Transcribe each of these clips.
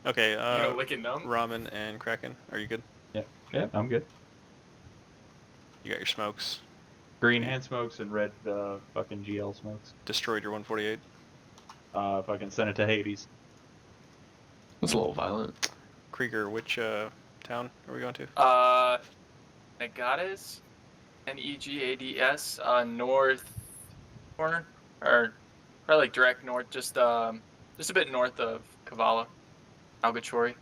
Okay, licking them. Ramen and Kraken, are you good? Yeah, I'm good. You got your smokes. Green hand smokes and red fucking GL smokes. Destroyed your 148. Fucking send it to Hades. It's a little violent. Krieger, which town are we going to? Negadas, Negads, north corner, or probably like direct north, just a bit north of Kavala, Algachori,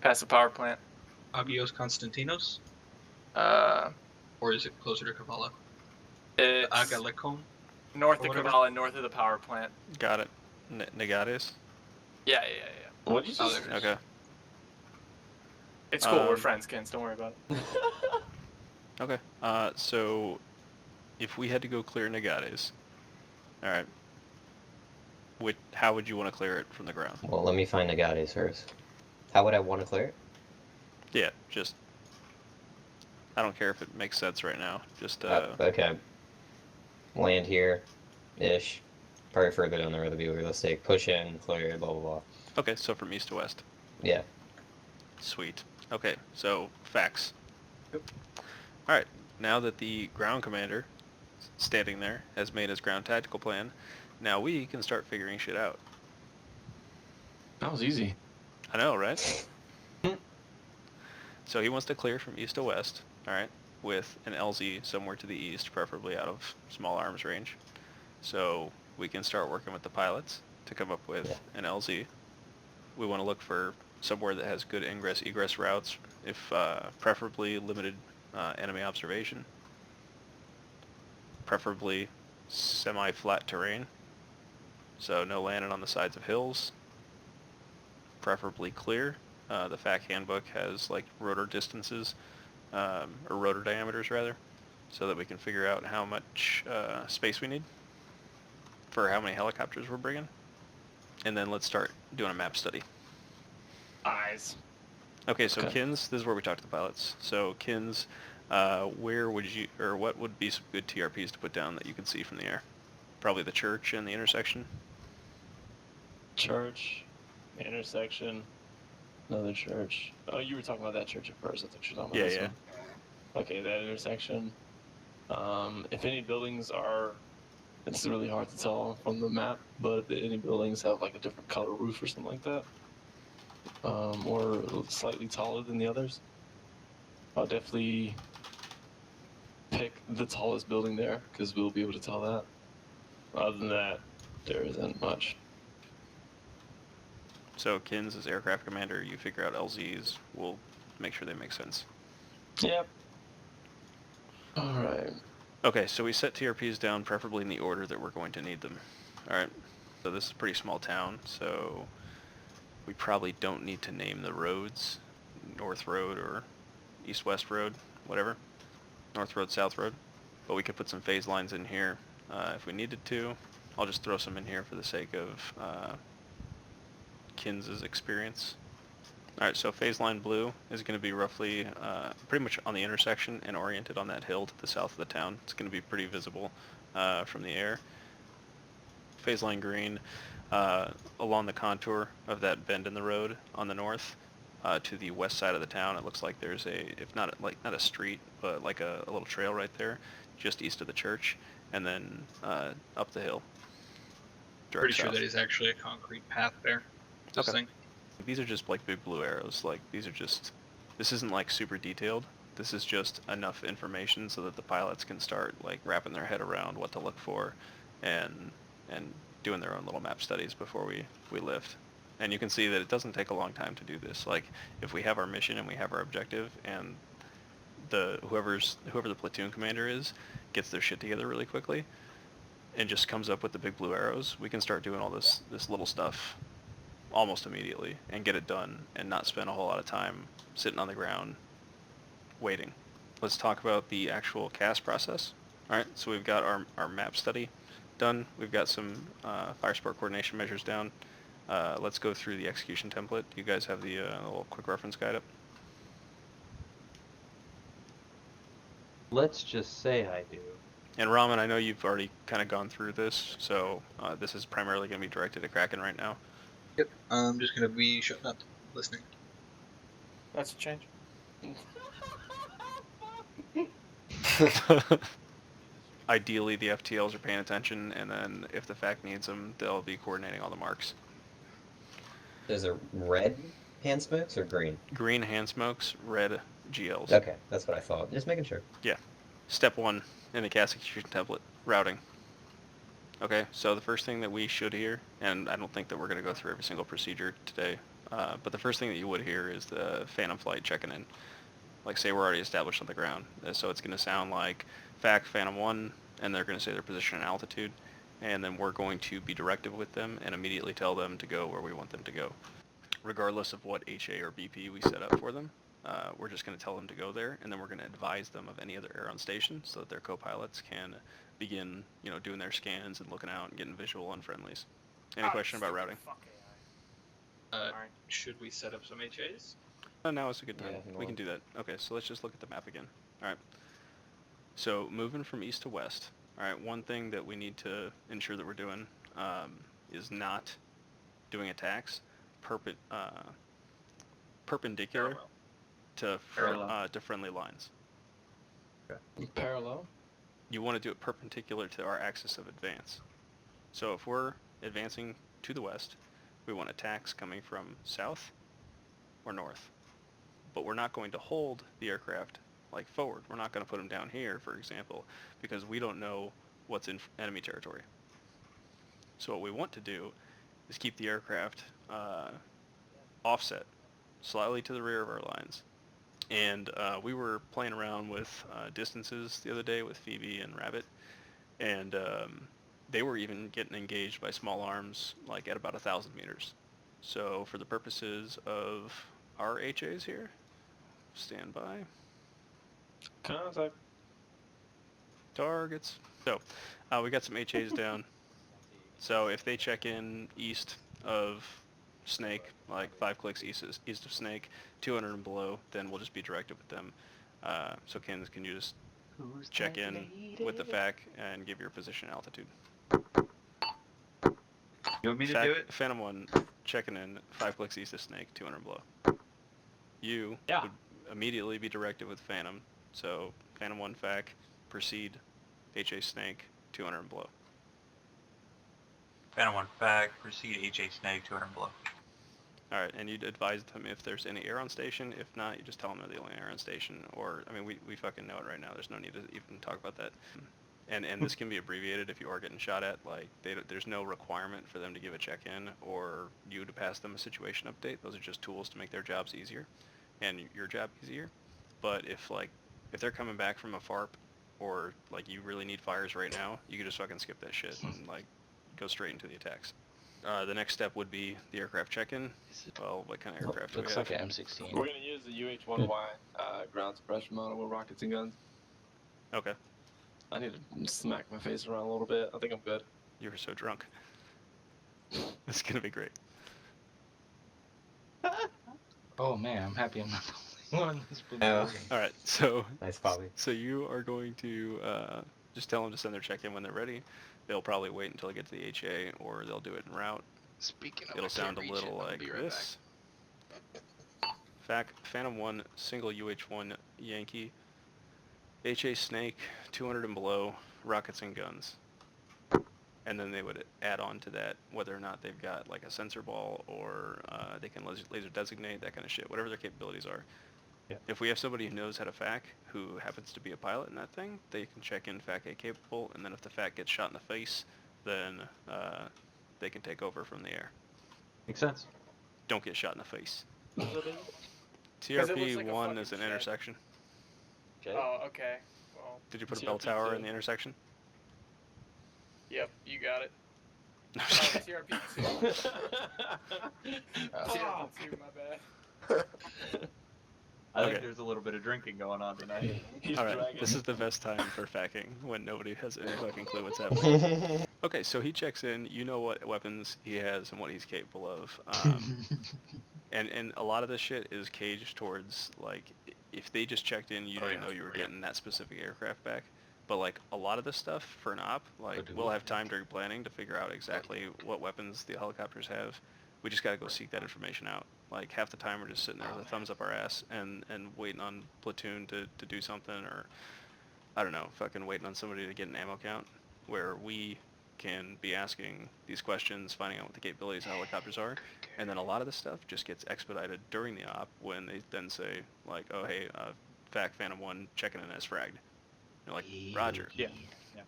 past the power plant. Agios Konstantinos? Uh, Or is it closer to Kavala? it's Agalekom? north or of whatever? Kavala, north of the power plant. Got it. Negades? Yeah. What'd you Oh, just? there it is. Okay. It's cool. We're friends, Kins. Don't worry about it. Okay. So if we had to go clear Negades, alright, how would you want to clear it from the ground? Well, let me find Nagates first. How would I want to clear it? Yeah, just... I don't care if it makes sense right now. Just, okay. Land here-ish. Probably further down the road to be realistic. Push in, clear, blah, blah, blah. Okay, so from east to west. Yeah. Sweet. Okay, so facts. Yep. Alright, now that the ground commander standing there has made his ground tactical plan, now we can start figuring shit out. That was easy. I know, right? So he wants to clear from east to west, alright, with an LZ somewhere to the east, preferably out of small arms range. So we can start working with the pilots to come up with an LZ. We want to look for somewhere that has good ingress-egress routes, if preferably limited enemy observation. Preferably semi-flat terrain, so no landing on the sides of hills. Preferably clear. The FAC handbook has like rotor distances, or rotor diameters rather, so that we can figure out how much space we need for how many helicopters we're bringing. And then let's start doing a map study. Eyes. Okay, so Okay. Kins, this is where we talk to the pilots. So Kins, where would you, or what would be some good TRPs to put down that you could see from the air? Probably the church and the intersection. Church, intersection, another church. Oh, you were talking about that church at first. I thought you were talking about this one. Okay, that intersection. If any buildings are, it's really hard to tell from the map, but if any buildings have like a different color roof or something like that, or slightly taller than the others, I'll definitely pick the tallest building there because we'll be able to tell that. Other than that, there isn't much. So Kins as aircraft commander, you figure out LZs, we'll make sure they make sense. Yep. Alright. Okay, so we set TRPs down preferably in the order that we're going to need them. Alright, so this is a pretty small town, so we probably don't need to name the roads, North Road or East-West Road, whatever. North Road, South Road. But we could put some phase lines in here if we needed to. I'll just throw some in here for the sake of Kins' experience. Alright, so phase line blue is going to be roughly pretty much on the intersection and oriented on that hill to the south of the town. It's going to be pretty visible from the air. Phase line green along the contour of that bend in the road on the north to the west side of the town. It looks like there's a, if not like not a street, but like a little trail right there just east of the church, and then up the hill. Pretty sure south. that is actually a concrete path there. This thing. These are just like big blue arrows. Like these are just, this isn't like super detailed. This is just enough information so that the pilots can start like wrapping their head around what to look for and doing their own little map studies before we lift. And you can see that it doesn't take a long time to do this. Like if we have our mission and we have our objective and whoever the platoon commander is gets their shit together really quickly and just comes up with the big blue arrows, we can start doing all this little stuff almost immediately and get it done and not spend a whole lot of time sitting on the ground waiting. Let's talk about the actual CAS process. Alright, so we've got our map study done. We've got some fire support coordination measures down. Let's go through the execution template. You guys have the little quick reference guide up? Let's just say I do. And Ramen, I know you've already kind of gone through this, so this is primarily going to be directed at Kraken right now. Yep, I'm just going to be shutting up Listening. That's a change. Ideally, the FTLs are paying attention, and then if the FAC needs them, they'll be coordinating all the marks. There's a red hand smokes or green? Green hand smokes, red GLs. Okay, that's what I thought. Just making sure. Yeah. Step 1 in the CAS execution template, routing. Okay, so the first thing that we should hear, and I don't think that we're going to go through every single procedure today, but the first thing that you would hear is the Phantom flight checking in. Like, say we're already established on the ground. So it's going to sound like FAC Phantom 1, and they're going to say their position and altitude, and then we're going to be directive with them and immediately tell them to go where we want them to go. Regardless of what HA or BP we set up for them, we're just going to tell them to go there, and then we're going to advise them of any other air on station so that their co-pilots can begin, doing their scans and looking out and getting visual on friendlies. Any question about routing? Should we set up some HAs? Now is a good time. Yeah, We can do that. Okay, so let's just look at the map again. All right. So moving from east to west. All right, one thing that we need to ensure that we're doing is not doing attacks perpendicular to friendly lines. Parallel? You want to do it perpendicular to our axis of advance. So if we're advancing to the west, we want attacks coming from south or north. But we're not going to hold the aircraft like forward. We're not going to put them down here, for example, because we don't know what's in enemy territory. So what we want to do is keep the aircraft offset slightly to the rear of our lines. And we were playing around with distances the other day with Phoebe and Rabbit, and they were even getting engaged by small arms like at about 1,000 meters. So for the purposes of our HAs here, stand by. Contact. Targets. So we got some HAs down. So if they check in east of Snake, like 5 clicks east of Snake, 200 and below, then we'll just be directed with them. So can you just check in with the FAC and give your position and altitude? You want me to do it? Phantom 1, checking in 5 clicks east of Snake, 200 and below. You would immediately be directed with Phantom. So Phantom 1 FAC, proceed, HA Snake, 200 and below. Phantom 1 back, proceed HA Snake, 200 and below. Alright, and you'd advise them if there's any air on station. If not, you just tell them they're the only air on station. Or, I mean, we fucking know it right now. There's no need to even talk about that. And this can be abbreviated if you are getting shot at. Like, there's no requirement for them to give a check-in or you to pass them a situation update. Those are just tools to make their jobs easier and your job easier. But if they're coming back from a FARP or, like, you really need fires right now, you can just fucking skip that shit and, like, go straight into the attacks. The next step would be the aircraft check-in. Well, what kind of aircraft do we have? Looks like an M16. We're going to use the UH-1Y ground suppression model with rockets and guns. Okay. I need to smack my face around a little bit. I think I'm good. You were so drunk. It's going to be great. Oh man, I'm happy I'm not the only one that's been Oh. Alright, so Nice, Bobby. So you are going to just tell them to send their check-in when they're ready. They'll probably wait until they get to the HA, or they'll do it en route. Speaking of, It'll sound a little like this. Phantom 1, single UH-1 Yankee. HA Snake, 200 and below, rockets and guns. And then they would add on to that whether or not they've got like a sensor ball or they can laser designate, that kind of shit, whatever their capabilities are. Yeah. If we have somebody who knows how to FAC, who happens to be a pilot in that thing, they can check in FAC A capable, and then if the FAC gets shot in the face, then they can take over from the air. Makes sense. Don't get shot in the face. it looks like a TRP 1 fucking is an shed. intersection. Oh, okay. Well, Did you put a bell tower in the intersection? yep, you got it. Oh, TRP2. TRP2, my bad. I think Okay. there's a little bit of drinking going on tonight. Alright, this is the best time for facking, when nobody has any fucking clue what's happening. Okay, so he checks in, you know what weapons he has and what he's capable of. And a lot of this shit is caged towards, like, if they just checked in, you didn't know you were getting that specific aircraft back. But, like, a lot of this stuff for an op, like, we'll have time during planning to figure out exactly what weapons the helicopters have. We just got to go seek that information out. Like half the time we're just sitting there with a thumbs up our ass and waiting on platoon to do something, or I don't know, fucking waiting on somebody to get an ammo count, where we can be asking these questions, finding out what the capabilities of helicopters are, and then a lot of this stuff just gets expedited during the op when they then say, like, oh, hey, FAC Phantom 1 checking in as fragged. You're like, Roger. Yeah. Yeah.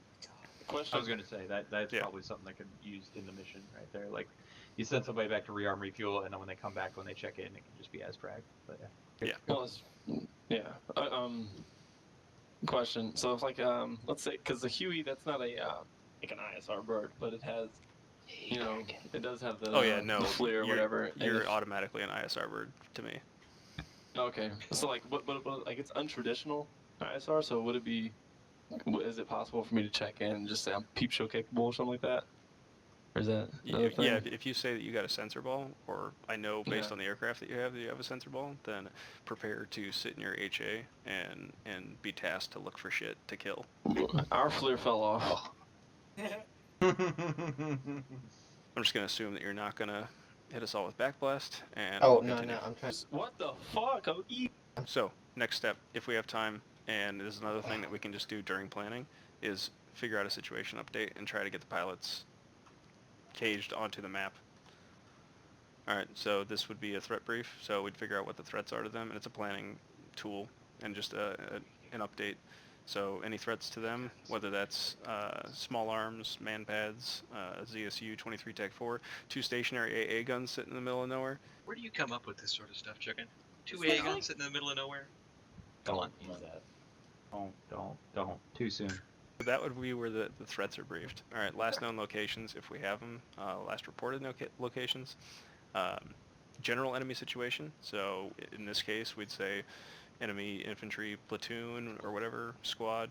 Question. I was going to say that's Yeah. probably something that could be used in the mission right there. Like, you send somebody back to rearm, refuel, and then when they come back, when they check in, it can just be as frag. But yeah. Yeah. Well, yeah. Question. So if like let's say because the Huey that's not a like an ISR bird, but it has it does have the Oh, yeah, no, the flare or you're, whatever. and You're if- automatically an ISR bird to me. okay. So like but like it's untraditional ISR. So would it be? Is it possible for me to check in and just say I'm peep show capable or something like that? Or is that another thing? Yeah, if you say that you got a sensor ball, or I know based Yeah. on the aircraft that you have a sensor ball, then prepare to sit in your HA and be tasked to look for shit to kill. Our flare fell off. I'm just gonna assume that you're not gonna hit us all with backblast, and Oh, we'll no, continue. no, I'm trying. What the fuck? I'm eating. So, next step, if we have time, and this is another thing that we can just do during planning, is figure out a situation update and try to get the pilots caged onto the map. Alright, so this would be a threat brief, so we'd figure out what the threats are to them, and it's a planning tool, and just an update. So any threats to them, whether that's small arms, man pads, ZSU 23 Tech 4, 2 stationary AA guns sitting in the middle of nowhere. Where do you come up with this sort of stuff, Chicken? Two It's A like- guns sitting in the middle of nowhere? Don't use that. Don't. Too soon. That would be where the threats are briefed. Alright, last known locations, if we have them, last reported locations. General enemy situation, so in this case we'd say enemy infantry platoon or whatever squad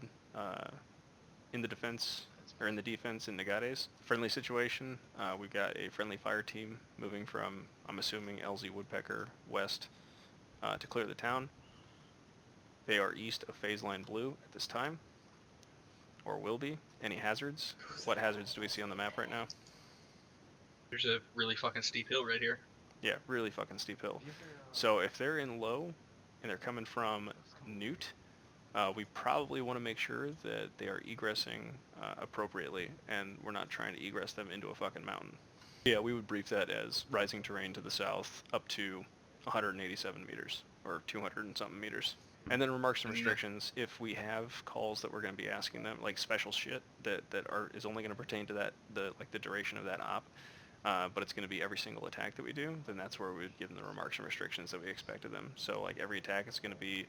in the defense or in the defense in Nagares. Friendly situation, we've got a friendly fire team moving from, I'm assuming, LZ Woodpecker west to clear the town. They are east of phase line blue at this time, or will be. Any hazards? What hazards do we see on the map right now? There's a really fucking steep hill right here. Yeah, really fucking steep hill. So if they're in low and they're coming from Newt, we probably want to make sure that they are egressing appropriately, and we're not trying to egress them into a fucking mountain. Yeah, we would brief that as rising terrain to the south up to 187 meters, or 200 and something meters. And then remarks and restrictions, if we have calls that we're going to be asking them, like special shit that is only going to pertain to that, the duration of that op, but it's going to be every single attack that we do, then that's where we would give them the remarks and restrictions that we expect of them. So like every attack is going to be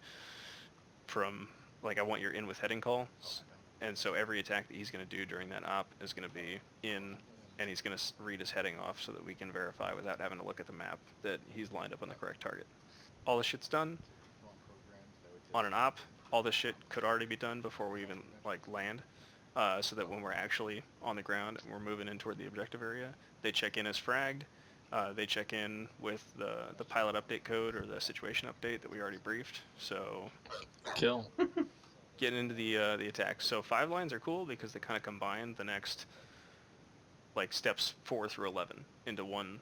from, like, I want your in with heading calls, and so every attack that he's going to do during that op is going to be in, and he's going to read his heading off so that we can verify without having to look at the map that he's lined up on the correct target. All this shit's done on an op. All this shit could already be done before we even like land, so that when we're actually on the ground and we're moving in toward the objective area, they check in as fragged. They check in with the pilot update code or the situation update that we already briefed. So Kill. getting into the attacks. So 5 lines are cool because they kind of combine the next like steps 4 through 11 into one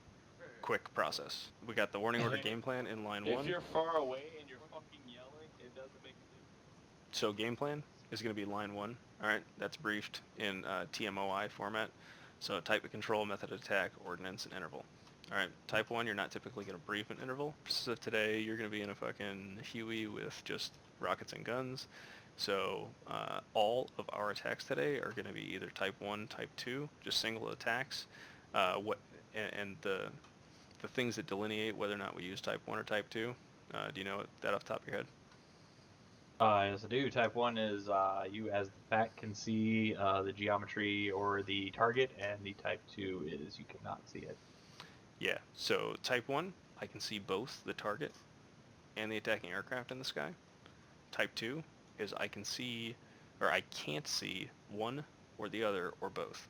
quick process. We got the warning order game plan in line 1. If you're far away and you're fucking yelling, it doesn't make a difference. So game plan is going to be line 1. All right, that's briefed in TMOI format. So type of control, method of attack, ordnance, and interval. All right, type 1, you're not typically going to brief an interval. So today you're going to be in a fucking Huey with just rockets and guns. So all of our attacks today are going to be either type 1, type 2, just single attacks. And the things that delineate whether or not we use type 1 or type 2, do you know that off the top of your head? Yes, I do. Type 1 is you as the FAC can see the geometry or the target, and the type 2 is you cannot see it. Yeah, so type 1, I can see both the target and the attacking aircraft in the sky. Type 2 is I can see, or I can't see one or the other or both.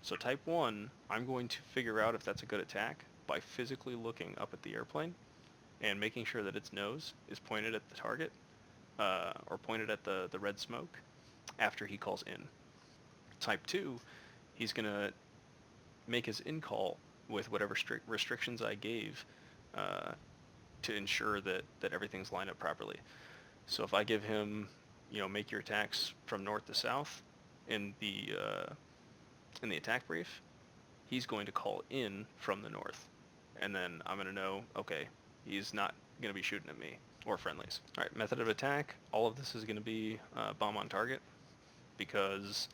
So type 1, I'm going to figure out if that's a good attack by physically looking up at the airplane and making sure that its nose is pointed at the target, or pointed at the red smoke after he calls in. Type 2, he's going to make his in call with whatever strict restrictions I gave to ensure that everything's lined up properly. So if I give him, make your attacks from north to south in the attack brief, he's going to call in from the north, and then I'm going to know, okay, he's not going to be shooting at me or friendlies. All right, method of attack. All of this is going to be bomb on target, because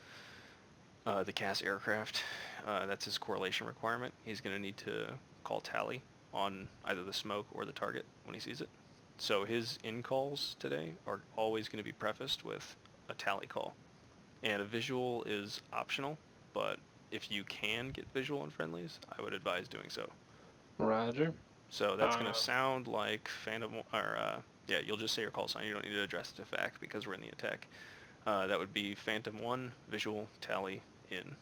the CAS aircraft, that's his correlation requirement. He's going to need to call tally on either the smoke or the target when he sees it. So his in-calls today are always going to be prefaced with a tally call. And a visual is optional, but if you can get visual on friendlies, I would advise doing so. Roger. So that's going to sound like Phantom, or yeah, you'll just say your call sign. You don't need to address it to FAC because we're in the attack. That would be Phantom 1, visual, tally, in.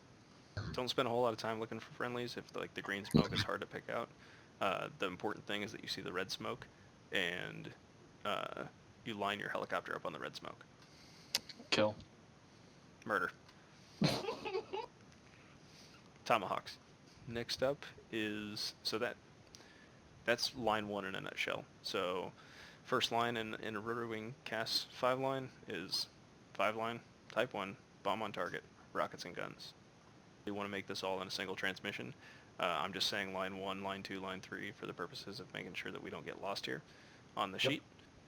Don't spend a whole lot of time looking for friendlies if the green smoke is hard to pick out. The important thing is that you see the red smoke, and you line your helicopter up on the red smoke. Kill. Murder. Tomahawks. Next up is, so that's line 1 in a nutshell. So first line in a rotary wing CAS 5 line is 5 line, type 1, bomb on target, rockets and guns. We want to make this all in a single transmission. I'm just saying line 1, line 2, line 3 for the purposes of making sure that we don't get lost here on the sheet.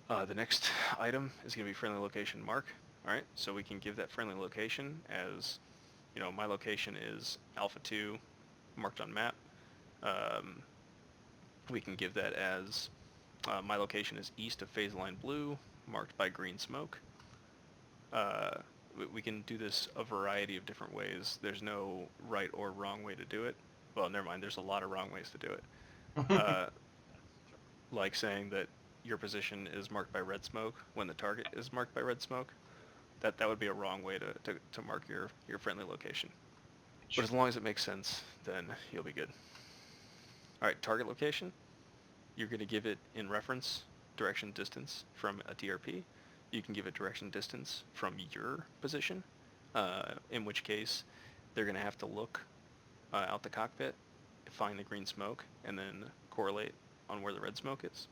The next item is going to be friendly location mark. All right, so we can give that friendly location as, my location is Alpha 2 marked on map. We can give that as my location is east of phase line blue marked by green smoke. We can do this a variety of different ways. There's no right or wrong way to do it. Well, never mind, there's a lot of wrong ways to do it. Like saying that your position is marked by red smoke when the target is marked by red smoke. That would be a wrong way to mark your friendly location. But as long as it makes sense, then you'll be good. All right, target location. You're going to give it in reference, direction, distance from a TRP. You can give it direction, distance from your position, in which case they're going to have to look out the cockpit, find the green smoke, and then correlate on where the red smoke is.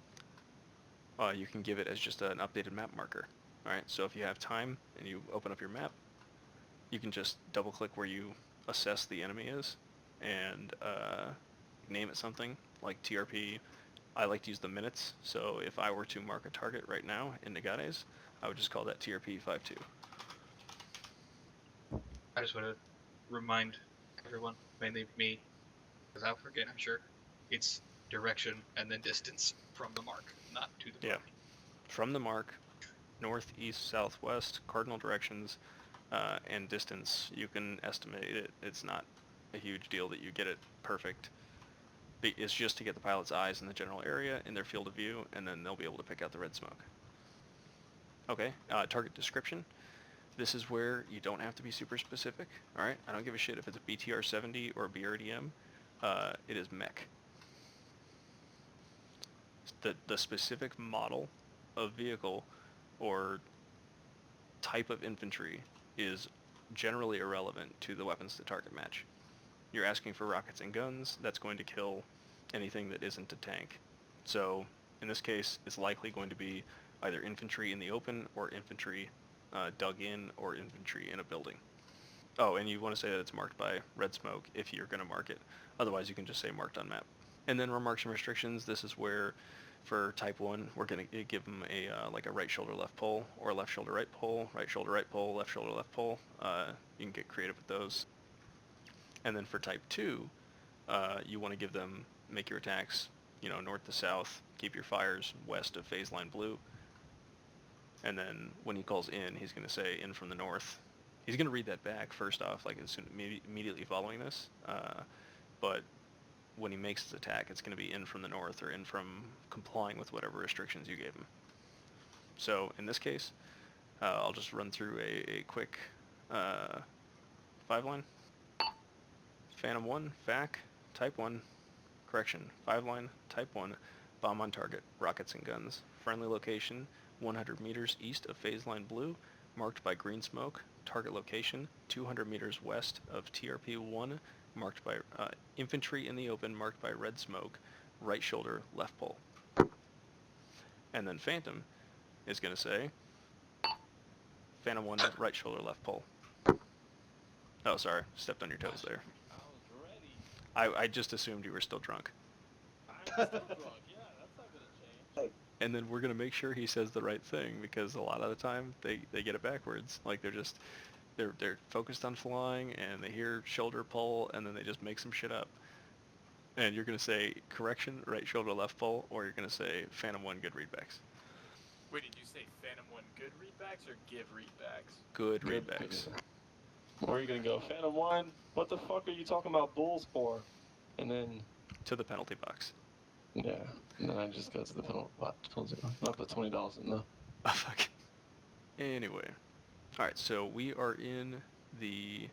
You can give it as just an updated map marker. All right, so if you have time and you open up your map, you can just double click where you assess the enemy is and name it something like TRP. I like to use the minutes, so if I were to mark a target right now in Nagares, I would just call that TRP 52. I just want to remind everyone, mainly me, because I'll forget, I'm sure, it's direction and then distance from the mark, not to the mark. From the mark, north, east, south, west, cardinal directions, and distance. You can estimate it. It's not a huge deal that you get it perfect. It's just to get the pilot's eyes in the general area, in their field of view, and then they'll be able to pick out the red smoke. Okay, target description. This is where you don't have to be super specific, all right? I don't give a shit if it's a BTR-70 or a BRDM. It is mech. The specific model of vehicle or type of infantry is generally irrelevant to the weapons to target match. You're asking for rockets and guns, that's going to kill anything that isn't a tank. So in this case, it's likely going to be either infantry in the open or infantry dug in or infantry in a building. Oh, and you want to say that it's marked by red smoke if you're going to mark it. Otherwise, you can just say marked on map. And then remarks and restrictions, this is where for type 1, we're going to give them a like a right shoulder left pull or a left shoulder right pull, right shoulder right pull, left shoulder left pull. You can get creative with those. And then for type 2, you want to give them, make your attacks, north to south, keep your fires west of phase line blue. And then when he calls in, he's going to say in from the north. He's going to read that back first off, like immediately following this. But when he makes his attack, it's going to be in from the north or in from complying with whatever restrictions you gave him. So in this case, I'll just run through a quick 5-line. Phantom 1, FAC, Type 1, correction, 5-line, Type 1, bomb on target, rockets and guns. Friendly location, 100 meters east of phase line blue, marked by green smoke. Target location, 200 meters west of TRP 1, marked by infantry in the open marked by red smoke, right shoulder, left pole. And then Phantom is going to say, Phantom 1, right shoulder, left pole. Oh, sorry, stepped on your toes there. I was ready. I just assumed you were still drunk. I'm still drunk. Yeah, that's not gonna change. And then we're going to make sure he says the right thing, because a lot of the time they get it backwards. Like they're focused on flying and they hear shoulder pull and then they just make some shit up. And you're going to say correction, right shoulder, left pull, or you're going to say Phantom 1, good readbacks. Wait, did you say Phantom 1 good readbacks or give readbacks? Good Good, readbacks. good. Where are you gonna go? Phantom 1, what the fuck are you talking about bulls for? And then, To the penalty box. yeah, and then I just go to the penalty box. I'll put $20 in though. Oh, fuck. Anyway. Alright, so we are in the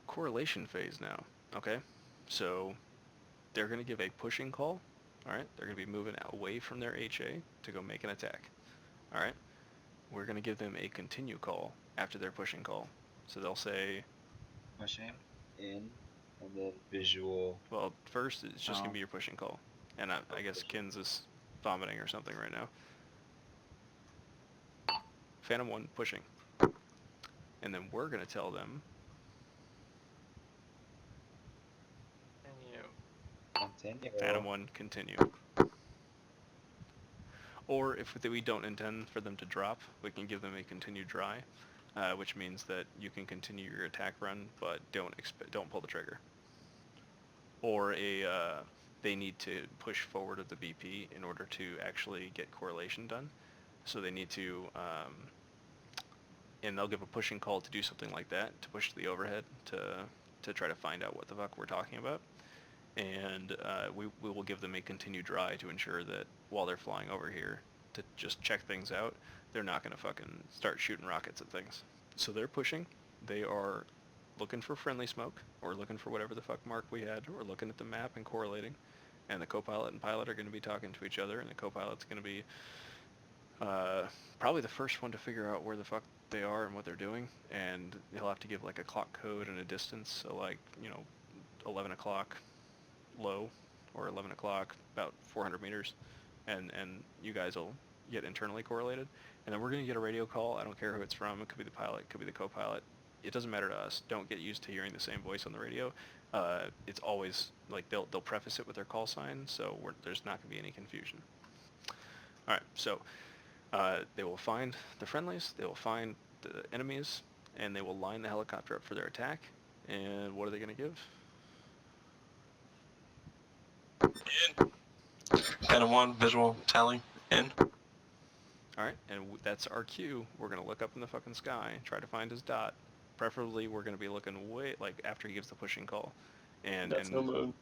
correlation phase now. Okay? So they're going to give a pushing call. Alright? They're going to be moving away from their HA to go make an attack. Alright? We're going to give them a continue call after their pushing call. So they'll say, Pushing in, and then visual. well, first it's just going to be your pushing call. And I guess Kins is vomiting or something right now. Phantom 1 pushing. And then we're going to tell them, Continue. Phantom 1 continue. Or if we don't intend for them to drop, we can give them a continue dry, which means that you can continue your attack run, but don't pull the trigger. Or they need to push forward of the BP in order to actually get correlation done. So they need to, and they'll give a pushing call to do something like that, to push the overhead to try to find out what the fuck we're talking about. And we will give them a continue dry to ensure that while they're flying over here to just check things out, they're not going to fucking start shooting rockets at things. So they're pushing. They are looking for friendly smoke, or looking for whatever the fuck mark we had, or looking at the map and correlating. And the co-pilot and pilot are going to be talking to each other, and the co-pilot's going to be probably the first one to figure out where the fuck they are and what they're doing, and he'll have to give like a clock code and a distance, so like, 11 o'clock low, or 11 o'clock, about 400 meters, and you guys will get internally correlated. And then we're going to get a radio call. I don't care who it's from. It could be the pilot, it could be the co-pilot. It doesn't matter to us. Don't get used to hearing the same voice on the radio. It's always, like, they'll preface it with their call sign, so there's not going to be any confusion. Alright, so they will find the friendlies, they will find the enemies, and they will line the helicopter up for their attack. And what are they going to give? In. Phantom 1, visual, tally, in. Alright, and that's our cue. We're going to look up in the fucking sky, try to find his dot. Preferably, we're going to be looking way, like, after he gives the pushing call. That's no moon.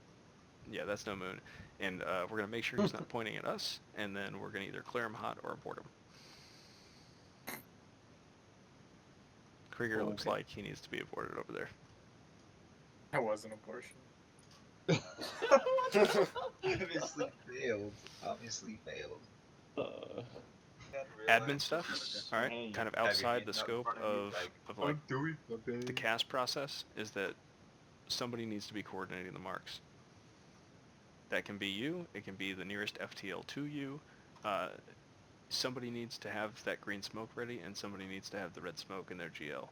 Yeah, that's no moon. And we're going to make sure he's not pointing at us, and then we're going to either clear him hot or abort him. Krieger looks like he needs to be aborted over there. That was an abortion. Obviously failed. Admin stuff, alright, kind of outside the scope of like the CAS process, is that somebody needs to be coordinating the marks. That can be you, it can be the nearest FTL to you. Somebody needs to have that green smoke ready, and somebody needs to have the red smoke in their GL.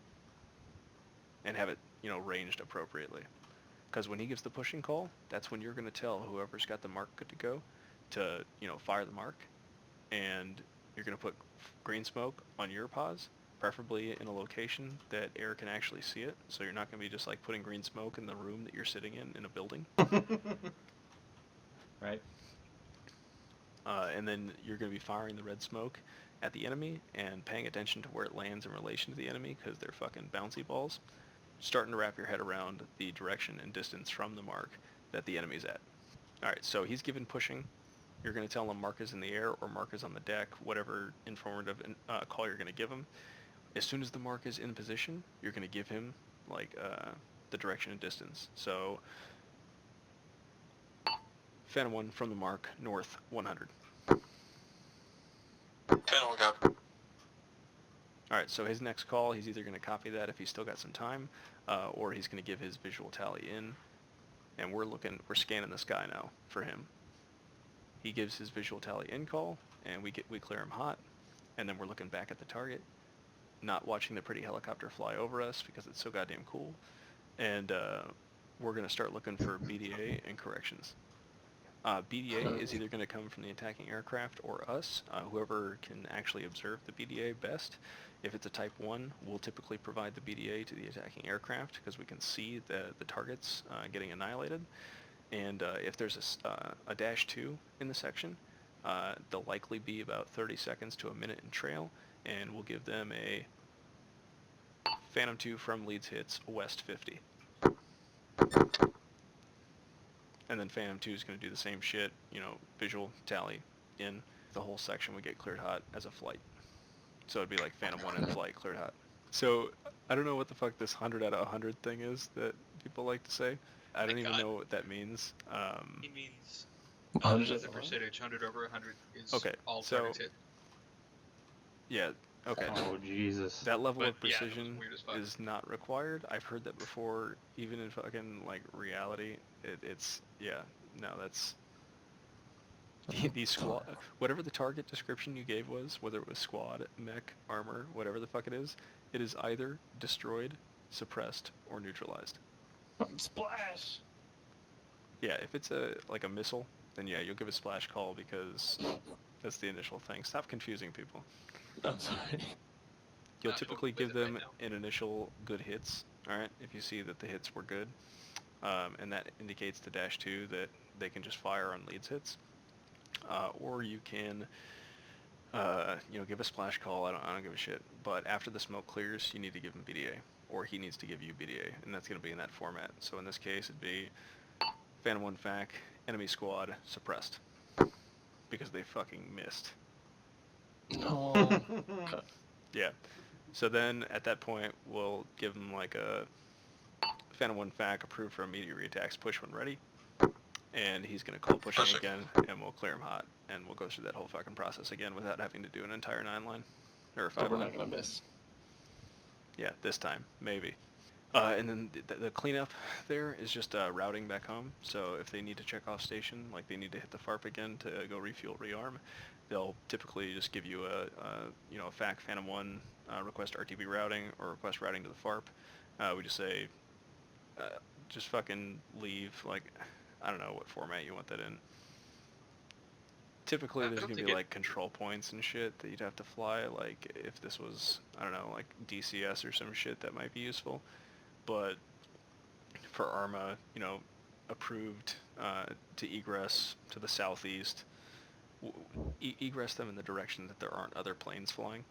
And have it, ranged appropriately. Because when he gives the pushing call, that's when you're going to tell whoever's got the mark good to go to, fire the mark. And you're going to put green smoke on your pause, preferably in a location that air can actually see it. So you're not going to be just like putting green smoke in the room that you're sitting in a building. Right. And then you're going to be firing the red smoke at the enemy and paying attention to where it lands in relation to the enemy, because they're fucking bouncy balls. Starting to wrap your head around the direction and distance from the mark that the enemy's at. Alright, so he's given pushing. You're going to tell him mark is in the air or mark is on the deck, whatever informative call you're going to give him. As soon as the mark is in position, you're going to give him the direction and distance. So Phantom 1 from the mark, north 100. Phantom 1, go. Alright, so his next call, he's either going to copy that if he's still got some time, or he's going to give his visual tally in, and we're scanning the sky now for him. He gives his visual tally in call, and we clear him hot, and then we're looking back at the target, not watching the pretty helicopter fly over us because it's so goddamn cool, and we're going to start looking for BDA and corrections. BDA is either going to come from the attacking aircraft or us, whoever can actually observe the BDA best. If it's a Type 1, we'll typically provide the BDA to the attacking aircraft because we can see the targets getting annihilated. And if there's a Dash 2 in the section, they'll likely be about 30 seconds to a minute in trail, and we'll give them a Phantom 2 from leads hits west 50. And then Phantom 2 is going to do the same shit, visual tally in. The whole section would get cleared hot as a flight. So it'd be like Phantom 1 in flight, cleared hot. So I don't know what the fuck this 100 out of 100 thing is that people like to say. I don't even know what that means. He means 100 as a percentage, 100 over 100 is Okay, all so- targets hit. Yeah, okay. Oh Jesus. That level But, of yeah, that was precision weird as fuck. is not required. I've heard that before, even in fucking, reality. That's... These squad... Whatever the target description you gave was, whether it was squad, mech, armor, whatever the fuck it is either destroyed, suppressed, or neutralized. Splash! Yeah, if it's a missile, then yeah, you'll give a splash call because that's the initial thing. Stop confusing people. I'm sorry. You'll I'm typically with give it right them now. an initial good hits, alright, if you see that the hits were good. And that indicates to Dash 2 that they can just fire on leads hits. Or you can, give a splash call, I don't give a shit. But after the smoke clears, you need to give him BDA. Or he needs to give you BDA, and that's going to be in that format. So in this case, it'd be Phantom 1 FAC, enemy squad, suppressed. Because they fucking missed. No. Yeah. So then, at that point, we'll give them a Phantom 1 FAC approved for immediate reattacks, push when ready. And he's going to call pushing again, and we'll clear him hot. And we'll go through that whole fucking process again without having to do an entire 9-line. Or a 5-line. We're not gonna miss. Yeah, this time, maybe. And then the cleanup there is just routing back home. So if they need to check off station, like they need to hit the FARP again to go refuel, rearm, they'll typically just give you a FAC Phantom 1 request RTB routing or request routing to the FARP. We just say, just fucking leave, I don't know what format you want that in. Typically, I there's don't going to think be, it- control points and shit that you'd have to fly, if this was, I don't know, DCS or some shit, that might be useful. But for Arma, approved to egress to the southeast, egress them in the direction that there aren't other planes flying.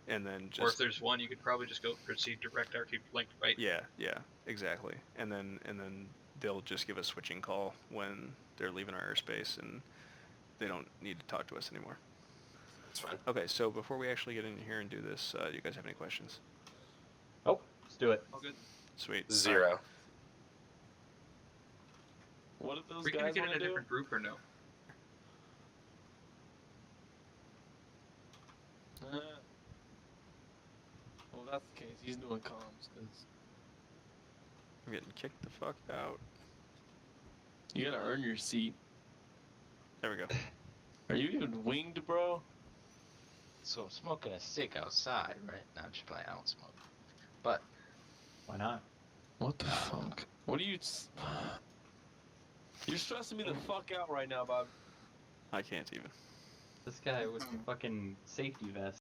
And then just... Or if there's one, you could probably just go proceed direct RT length right. Yeah, exactly. And then they'll just give a switching call when they're leaving our airspace, and they don't need to talk to us anymore. That's fine. Okay, so before we actually get in here and do this, do you guys have any questions? Oh, let's do it. All good. Sweet. Zero. What did those We gonna guys get in want a to do? different group or no? Well, if that's the case. He's doing comms, because I'm getting kicked the fuck out. you gotta earn your seat. There we go. Are you even winged, bro? So I'm smoking a stick outside, right? No, I'm just playing. I don't smoke. But Why not? What the fuck? What are you... You're stressing me the fuck out right now, Bob. I can't even. This guy with the fucking safety vest.